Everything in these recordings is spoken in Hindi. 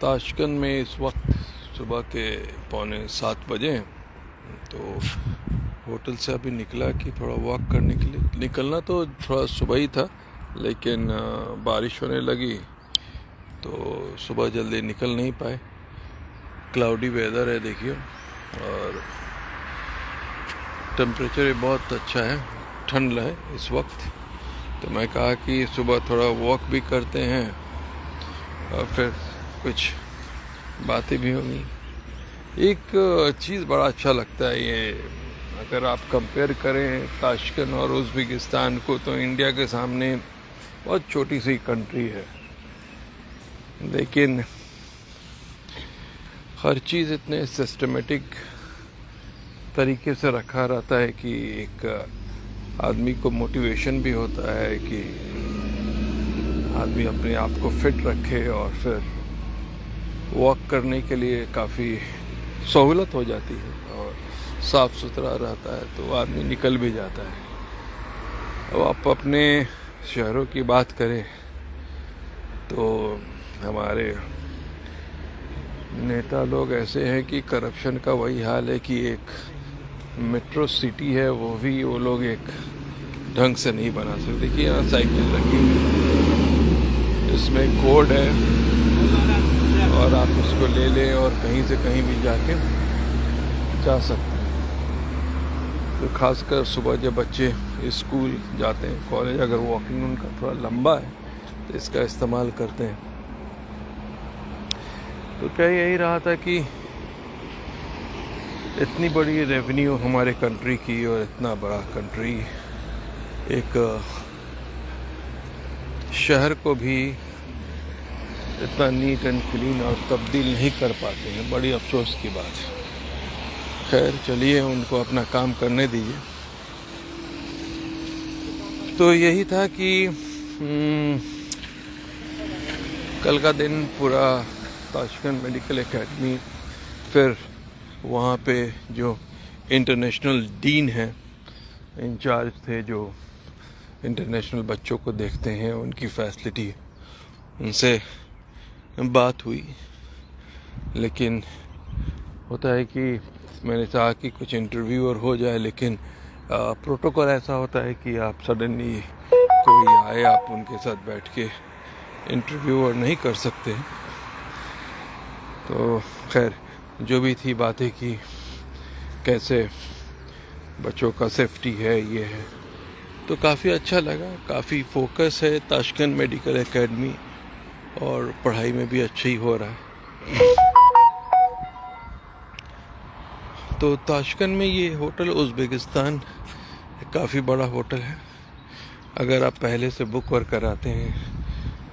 ताशकंद में इस वक्त सुबह के 6:45 हैं। तो होटल से अभी निकला कि थोड़ा वॉक करने के लिए। निकलना तो थोड़ा सुबह ही था, लेकिन बारिश होने लगी तो सुबह जल्दी निकल नहीं पाए। क्लाउडी वेदर है देखिए, और टेम्परेचर भी बहुत अच्छा है, ठंड है इस वक्त। तो मैं कहा कि सुबह थोड़ा वॉक भी करते हैं और फिर कुछ बातें भी होंगी। एक चीज़ बड़ा अच्छा लगता है, ये अगर आप कंपेयर करें ताशकंद और उज़्बेकिस्तान को, तो इंडिया के सामने बहुत छोटी सी कंट्री है, लेकिन हर चीज़ इतने सिस्टमेटिक तरीके से रखा रहता है कि एक आदमी को मोटिवेशन भी होता है कि आदमी अपने आप को फिट रखे, और फिर वॉक करने के लिए काफ़ी सहूलत हो जाती है और साफ़ सुथरा रहता है, तो आदमी निकल भी जाता है। अब आप अपने शहरों की बात करें तो हमारे नेता लोग ऐसे हैं कि करप्शन का वही हाल है कि एक मेट्रो सिटी है, वो लोग एक ढंग से नहीं बना सकते। देखिए यहाँ साइकिल रखी हुई है, इसमें कोड है और आप उसको ले लें और कहीं से कहीं भी जाके जा सकते हैं। तो खासकर सुबह जब बच्चे स्कूल जाते हैं, कॉलेज, अगर वॉकिंग उनका थोड़ा लंबा है तो इसका इस्तेमाल करते हैं। तो क्या यही रहा था कि इतनी बड़ी रेवेन्यू हमारे कंट्री की, और इतना बड़ा कंट्री एक शहर को भी इतना नीट एंड क्लीन और तब्दील नहीं कर पाते हैं। बड़ी अफसोस की बात है। खैर चलिए, उनको अपना काम करने दीजिए। तो यही था कि कल का दिन पूरा ताशकंद मेडिकल एकेडमी, फिर वहाँ पे जो इंटरनेशनल डीन हैं, इंचार्ज थे जो इंटरनेशनल बच्चों को देखते हैं, उनकी फैसिलिटी, उनसे बात हुई। लेकिन होता है कि मैंने चाहा कि कुछ इंटरव्यू और हो जाए, लेकिन प्रोटोकॉल ऐसा होता है कि आप सडनली कोई आए, आप उनके साथ बैठ के इंटरव्यू और नहीं कर सकते। तो खैर जो भी थी, बातें की कैसे बच्चों का सेफ्टी है, ये है, तो काफ़ी अच्छा लगा। काफ़ी फोकस है ताशकंद मेडिकल एकेडमी, और पढ़ाई में भी अच्छा ही हो रहा है। तो ताशकंद में ये होटल उज़्बेकिस्तान काफ़ी बड़ा होटल है। अगर आप पहले से बुक और कराते हैं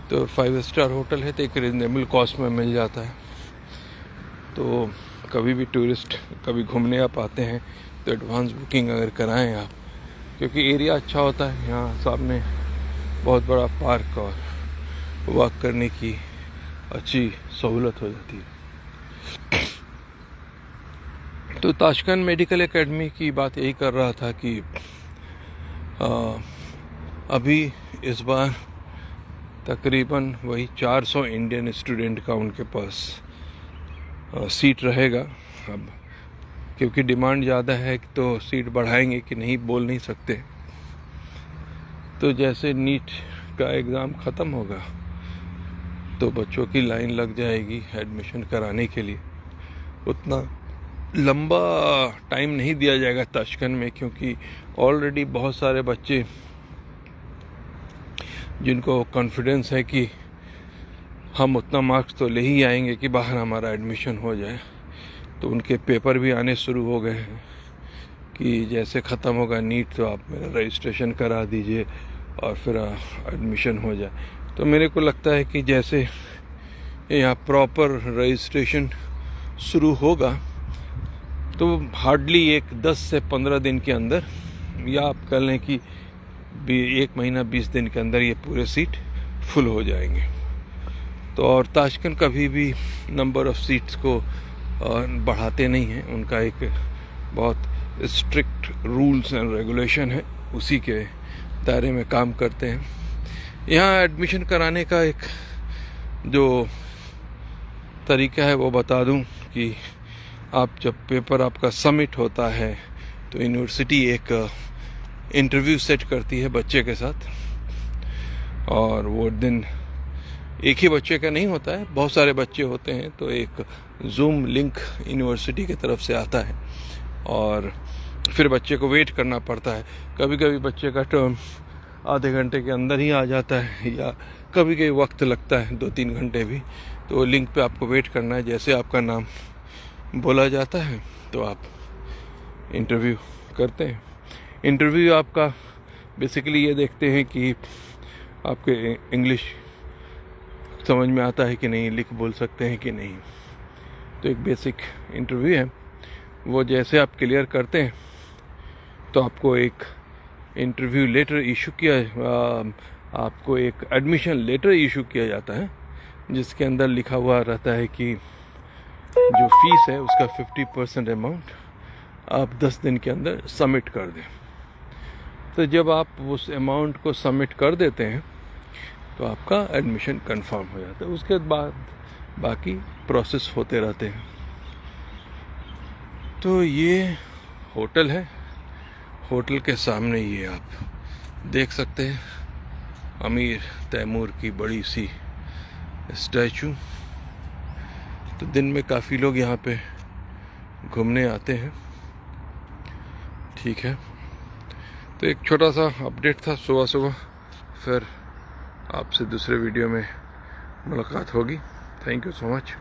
तो 5 स्टार होटल है, तो एक रिजनेबल कॉस्ट में मिल जाता है। तो कभी भी टूरिस्ट कभी घूमने आप आते हैं तो एडवांस बुकिंग अगर कराएं आप, क्योंकि एरिया अच्छा होता है। यहाँ सामने बहुत बड़ा पार्क और वॉक करने की अच्छी सहूलत हो जाती है। तो ताशकंद मेडिकल एकेडमी की बात यही कर रहा था कि अभी इस बार तकरीबन वही 400 इंडियन स्टूडेंट का उनके पास सीट रहेगा। अब क्योंकि डिमांड ज़्यादा है तो सीट बढ़ाएंगे कि नहीं बोल नहीं सकते। तो जैसे नीट का एग्ज़ाम ख़त्म होगा तो बच्चों की लाइन लग जाएगी एडमिशन कराने के लिए। उतना लंबा टाइम नहीं दिया जाएगा ताशकंद में, क्योंकि ऑलरेडी बहुत सारे बच्चे जिनको कॉन्फिडेंस है कि हम उतना मार्क्स तो ले ही आएंगे कि बाहर हमारा एडमिशन हो जाए, तो उनके पेपर भी आने शुरू हो गए हैं कि जैसे ख़त्म होगा नीट तो आप मेरा रजिस्ट्रेशन करा दीजिए और फिर एडमिशन हो जाए। तो मेरे को लगता है कि जैसे यहाँ प्रॉपर रजिस्ट्रेशन शुरू होगा तो हार्डली एक 10 से 15 दिन के अंदर, या आप कह लें कि 1 महीना 20 दिन के अंदर ये पूरे सीट फुल हो जाएंगे। तो और ताशकंद कभी भी नंबर ऑफ़ सीट्स को बढ़ाते नहीं हैं। उनका एक बहुत स्ट्रिक्ट रूल्स एंड रेगुलेशन है, उसी के दायरे में काम करते हैं। यहाँ एडमिशन कराने का एक जो तरीका है वो बता दूं कि आप जब पेपर आपका सबमिट होता है तो यूनिवर्सिटी एक इंटरव्यू सेट करती है बच्चे के साथ, और वो दिन एक ही बच्चे का नहीं होता है, बहुत सारे बच्चे होते हैं। तो एक जूम लिंक यूनिवर्सिटी की तरफ से आता है और फिर बच्चे को वेट करना पड़ता है। कभी कभी बच्चे का टर्म आधे घंटे के अंदर ही आ जाता है, या कभी कभी वक्त लगता है 2-3 घंटे भी। तो लिंक पे आपको वेट करना है। जैसे आपका नाम बोला जाता है तो आप इंटरव्यू करते हैं। इंटरव्यू आपका बेसिकली ये देखते हैं कि आपके इंग्लिश समझ में आता है कि नहीं, लिख बोल सकते हैं कि नहीं। तो एक बेसिक इंटरव्यू है, वो जैसे आप क्लियर करते हैं तो आपको एक इंटरव्यू लेटर इशू आपको एक एडमिशन लेटर इशू किया जाता है, जिसके अंदर लिखा हुआ रहता है कि जो फीस है उसका 50% अमाउंट आप 10 दिन के अंदर सबमिट कर दें। तो जब आप उस अमाउंट को सबमिट कर देते हैं तो आपका एडमिशन कंफर्म हो जाता है। उसके बाद बाकी प्रोसेस होते रहते हैं। तो ये होटल है, होटल के सामने ये आप देख सकते हैं अमीर तैमूर की बड़ी सी स्टैचू। तो दिन में काफ़ी लोग यहाँ पे घूमने आते हैं। ठीक है, तो एक छोटा सा अपडेट था सुबह सुबह। फिर आपसे दूसरे वीडियो में मुलाकात होगी। Thank you so much.